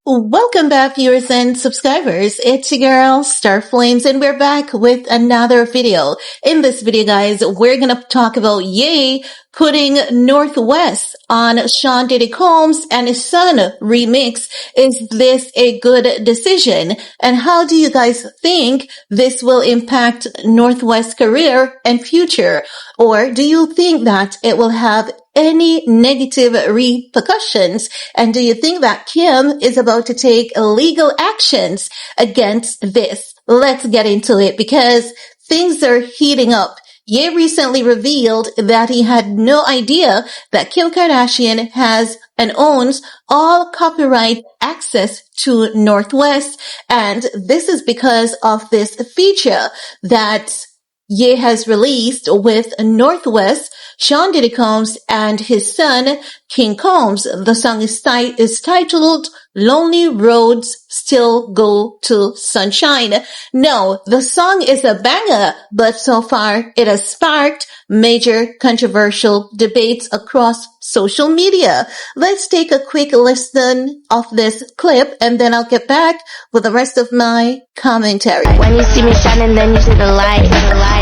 Welcome back, viewers and subscribers. It's your girl, Star Flames, and we're back with another video. In this video, guys, we're gonna talk about Ye putting Northwest on Sean Diddy Combs and his son remix. Is this a good decision? And how do you guys think this will impact Northwest's career and future? Or do you think that it will have any negative repercussions? And do you think that Kim is about to take legal actions against this? Let's get into it because things are heating up. Ye recently revealed that he had no idea that Kim Kardashian has and owns all copyright access to Northwest. And this is because of this feature that Ye has released with Northwest, Sean Diddy Combs, and his son, King Combs. The song is titled Lonely Roads Still Go to Sunshine. No, the song is a banger, but so far it has sparked major controversial debates across social media. Let's take a quick listen of this clip and then I'll get back with the rest of my commentary. When you see me shining, then you see the light.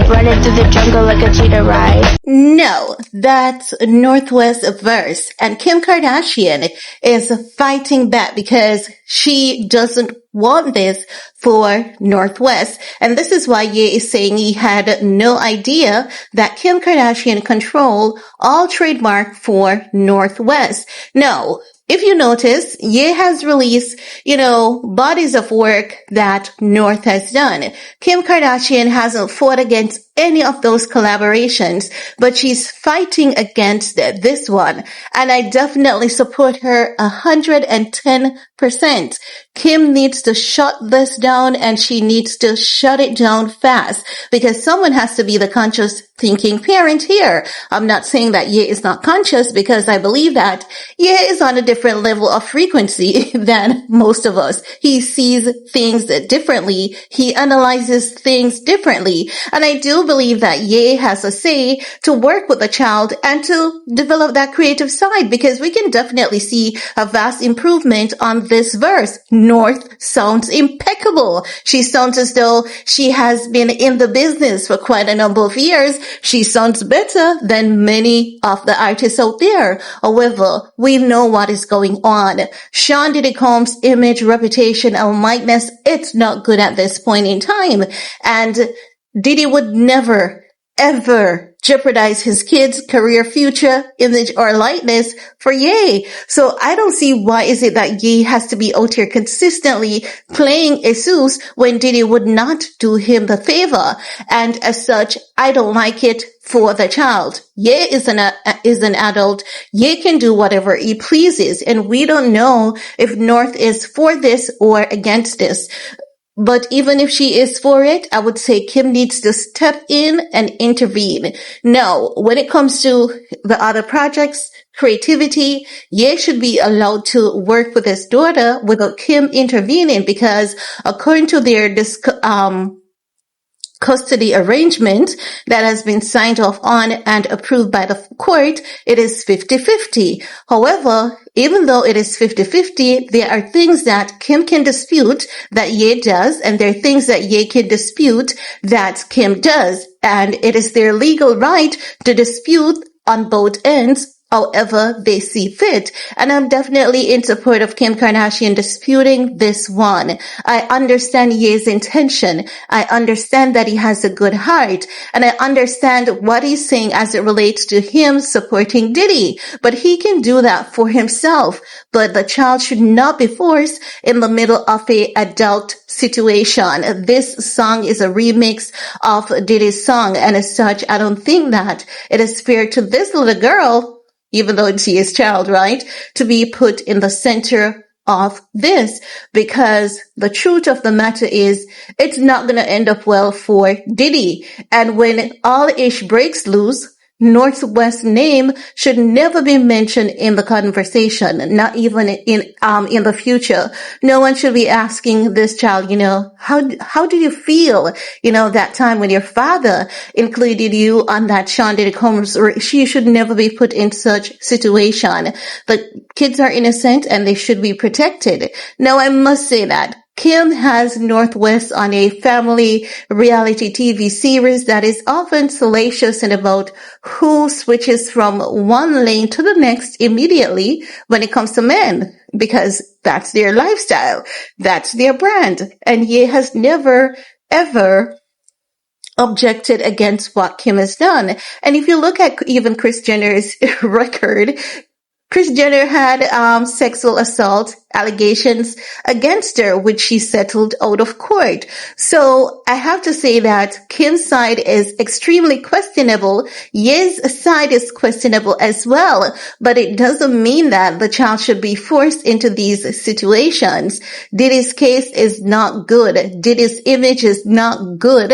Running through the jungle like a cheetah ride. No, that's Northwest's verse. And Kim Kardashian is fighting back because she doesn't want this for Northwest. And this is why Ye is saying he had no idea that Kim Kardashian controlled all trademark for Northwest. No. If you notice, Ye has released, bodies of work that North has done. Kim Kardashian hasn't fought against any of those collaborations, but she's fighting against this one. And I definitely support her 110%. Kim needs to shut this down and she needs to shut it down fast because someone has to be the conscious thinking parent here. I'm not saying that Ye is not conscious because I believe that Ye is on a different level of frequency than most of us. He sees things differently. He analyzes things differently. And I do believe that Ye has a say to work with the child and to develop that creative side because we can definitely see a vast improvement on this verse. North sounds impeccable. She sounds as though she has been in the business for quite a number of years. She sounds better than many of the artists out there. However, we know what is going on. Sean Diddy Combs' image, reputation, and likeness, it's not good at this point in time. And Diddy would never, ever jeopardize his kids' career, future, image, or likeness for Ye. So I don't see why is it that Ye has to be out here consistently playing Jesus when Diddy would not do him the favor. And as such, I don't like it for the child. Ye is an adult. Ye can do whatever he pleases. And we don't know if North is for this or against this. But even if she is for it, I would say Kim needs to step in and intervene. Now, when it comes to the other projects, creativity, Ye should be allowed to work with his daughter without Kim intervening because according to their custody arrangement that has been signed off on and approved by the court, it is 50-50. However, even though it is 50-50, there are things that Kim can dispute that Ye does, and there are things that Ye can dispute that Kim does. And it is their legal right to dispute on both ends however they see fit. And I'm definitely in support of Kim Kardashian disputing this one. I understand Ye's intention. I understand that he has a good heart. And I understand what he's saying as it relates to him supporting Diddy. But he can do that for himself. But the child should not be forced in the middle of a adult situation. This song is a remix of Diddy's song. And as such, I don't think that it is fair to this little girl, even though she is child, right, to be put in the center of this, because the truth of the matter is it's not going to end up well for Diddy. And when all ish breaks loose, North West's name should never be mentioned in the conversation, not even in the future. No one should be asking this child, how do you feel, that time when your father included you on that Sean Diddy Combs? She should never be put in such situation. The kids are innocent and they should be protected. Now, I must say that Kim has Northwest on a family reality TV series that is often salacious and about who switches from one lane to the next immediately when it comes to men, because that's their lifestyle, that's their brand. And Ye has never, ever objected against what Kim has done. And if you look at even Kris Jenner's record, Kris Jenner had sexual assault allegations against her, which she settled out of court. So I have to say that Kim's side is extremely questionable. Ye's side is questionable as well, but it doesn't mean that the child should be forced into these situations. Diddy's case is not good. Diddy's image is not good.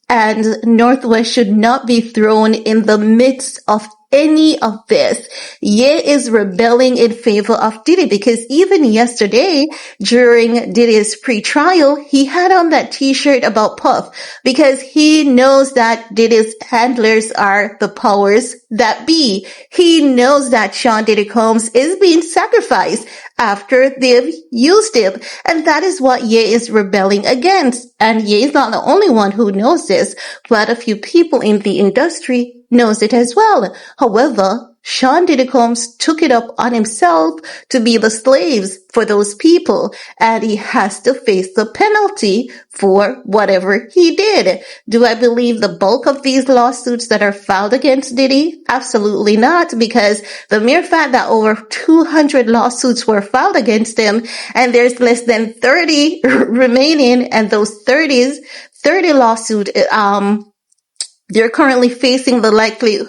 And Northwest should not be thrown in the midst of any of this. Ye is rebelling in favor of Diddy, because even yesterday during Diddy's pre-trial, he had on that t-shirt about Puff, because he knows that Diddy's handlers are the powers that be. He knows that Sean Diddy Combs is being sacrificed after they've used him. And that is what Ye is rebelling against. And Ye is not the only one who knows this. Quite a few people in the industry knows it as well. However, Sean Diddy Combs took it up on himself to be the slaves for those people, and he has to face the penalty for whatever he did. Do I believe the bulk of these lawsuits that are filed against Diddy? Absolutely not, because the mere fact that over 200 lawsuits were filed against him and there's less than 30 remaining, and those 30 lawsuits, they're currently facing the likelihood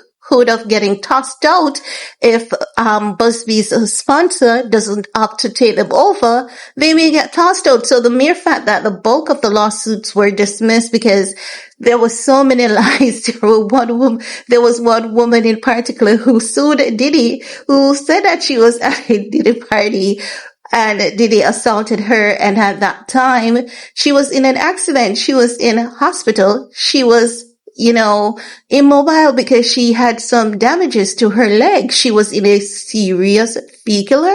of getting tossed out if Busby's sponsor doesn't opt to take them over. They may get tossed out. So the mere fact that the bulk of the lawsuits were dismissed because there were so many lies. There was one woman in particular who sued Diddy, who said that she was at a Diddy party and Diddy assaulted her, and at that time she was in an accident. She was in a hospital. She was immobile because she had some damages to her leg. She was in a serious vehicular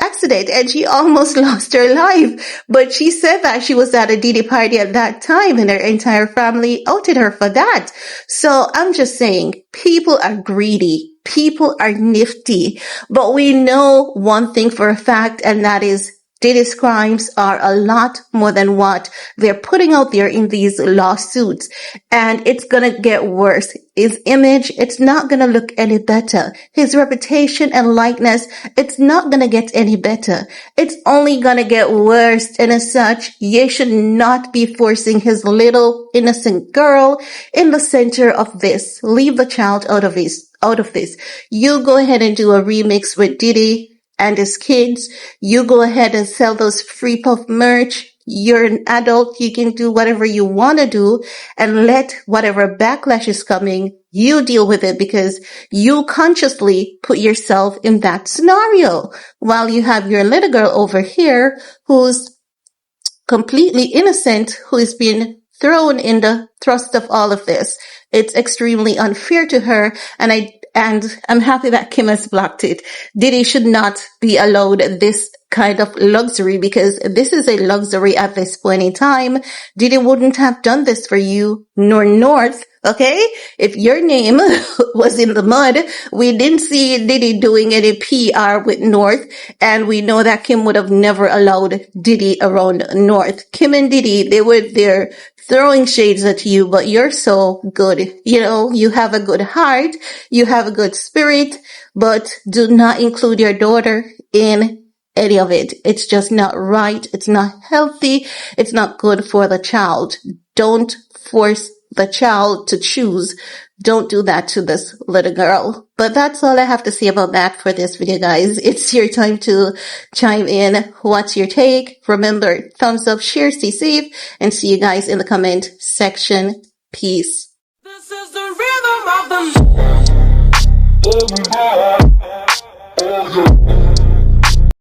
accident, and she almost lost her life. But she said that she was at a Diddy party at that time, and her entire family outed her for that. So I'm just saying, people are greedy. People are nifty. But we know one thing for a fact, and that is Diddy's crimes are a lot more than what they're putting out there in these lawsuits. And it's going to get worse. His image, it's not going to look any better. His reputation and likeness, it's not going to get any better. It's only going to get worse. And as such, Ye should not be forcing his little innocent girl in the center of this. Leave the child out of this. You go ahead and do a remix with Diddy and his kids. You go ahead and sell those free puff merch. You're an adult. You can do whatever you want to do, and let whatever backlash is coming, you deal with it, because you consciously put yourself in that scenario, while you have your little girl over here who's completely innocent, who is being thrown in the thrust of all of this. It's extremely unfair to her, and I'm happy that Kim has blocked it. Diddy should not be allowed this kind of luxury, because this is a luxury at this point in time. Diddy wouldn't have done this for you, nor North. Okay? If your name was in the mud, we didn't see Diddy doing any PR with North, and we know that Kim would have never allowed Diddy around North. Kim and Diddy, they were there throwing shades at you, but you're so good. You have a good heart, you have a good spirit, but do not include your daughter in any of it. It's just not right. It's not healthy. It's not good for the child. Don't force the child to choose. Don't do that to this little girl. But that's all I have to say about that for this video, guys. It's your time to chime in. What's your take? Remember, thumbs up, share, stay safe, and see you guys in the comment section. Peace. This is the rhythm of the Every day, oh yeah.